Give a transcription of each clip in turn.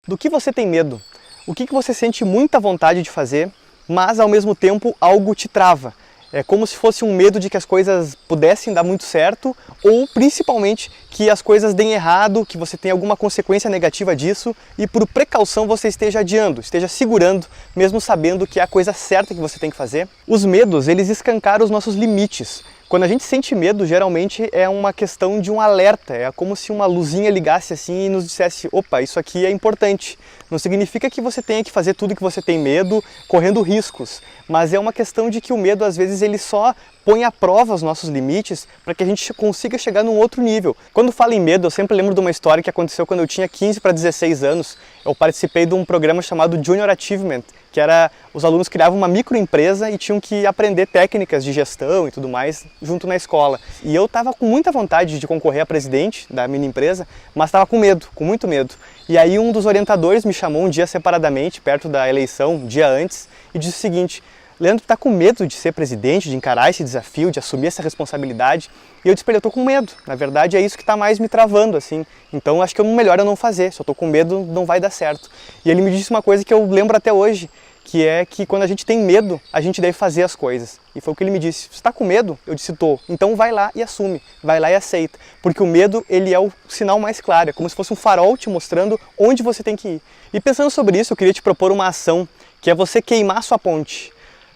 Do que você tem medo? O que você sente muita vontade de fazer, mas ao mesmo tempo algo te trava? É como se fosse um medo de que as coisas pudessem dar muito certo ou principalmente que as coisas deem errado, que você tenha alguma consequência negativa disso e por precaução você esteja adiando, esteja segurando, mesmo sabendo que é a coisa certa que você tem que fazer. Os medos, eles escancaram os nossos limites. Quando a gente sente medo, geralmente é uma questão de um alerta, é como se uma luzinha ligasse assim e nos dissesse: opa, isso aqui é importante. Não significa que você tenha que fazer tudo que você tem medo, correndo riscos, mas é uma questão de que o medo, às vezes, ele só põe à prova os nossos limites para que a gente consiga chegar num outro nível. Quando falo em medo, eu sempre lembro de uma história que aconteceu quando eu tinha 15 para 16 anos. Eu participei de um programa chamado Junior Achievement, que era, os alunos criavam uma microempresa e tinham que aprender técnicas de gestão e tudo mais junto na escola. E eu estava com muita vontade de concorrer a presidente da minha empresa, mas estava com medo, com muito medo. E aí um dos orientadores me chamou um dia separadamente, perto da eleição, um dia antes, e disse o seguinte: Leandro, tu tá com medo de ser presidente, de encarar esse desafio, de assumir essa responsabilidade? E eu disse para ele: eu tô com medo. Na verdade é isso que tá mais me travando, assim. Então acho que o melhor é não fazer. Se eu tô com medo, não vai dar certo. E ele me disse uma coisa que eu lembro até hoje, que é que quando a gente tem medo, a gente deve fazer as coisas. E foi o que ele me disse: você está com medo? Eu disse: tô. Então vai lá e assume, vai lá e aceita. Porque o medo, ele é o sinal mais claro, é como se fosse um farol te mostrando onde você tem que ir. E pensando sobre isso, eu queria te propor uma ação, que é você queimar a sua ponte.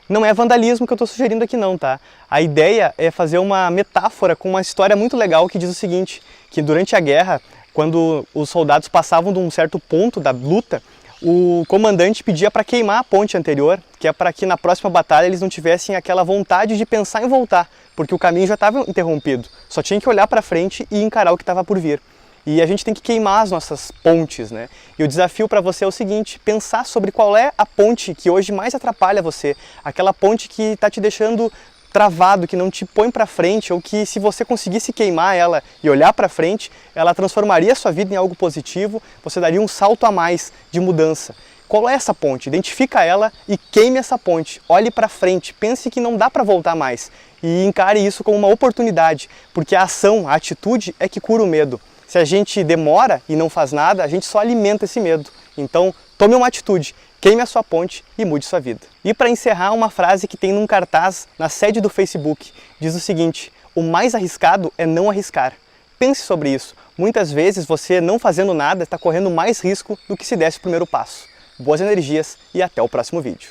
Não é vandalismo que eu estou sugerindo aqui não, tá? A ideia é fazer uma metáfora com uma história muito legal que diz o seguinte, que durante a guerra, quando os soldados passavam de um certo ponto da luta, o comandante pedia para queimar a ponte anterior, que é para que na próxima batalha eles não tivessem aquela vontade de pensar em voltar, porque o caminho já estava interrompido. Só tinha que olhar para frente e encarar o que estava por vir. E a gente tem que queimar as nossas pontes, né? E o desafio para você é o seguinte: pensar sobre qual é a ponte que hoje mais atrapalha você, aquela ponte que está te deixando travado, que não te põe para frente, ou que se você conseguisse queimar ela e olhar para frente, ela transformaria a sua vida em algo positivo, você daria um salto a mais de mudança. Qual é essa ponte? Identifica ela e queime essa ponte. Olhe para frente, pense que não dá para voltar mais e encare isso como uma oportunidade, porque a ação, a atitude é que cura o medo. Se a gente demora e não faz nada, a gente só alimenta esse medo. Então, tome uma atitude, queime a sua ponte e mude sua vida. E para encerrar, uma frase que tem num cartaz na sede do Facebook, diz o seguinte: o mais arriscado é não arriscar. Pense sobre isso. Muitas vezes você não fazendo nada está correndo mais risco do que se desse o primeiro passo. Boas energias e até o próximo vídeo.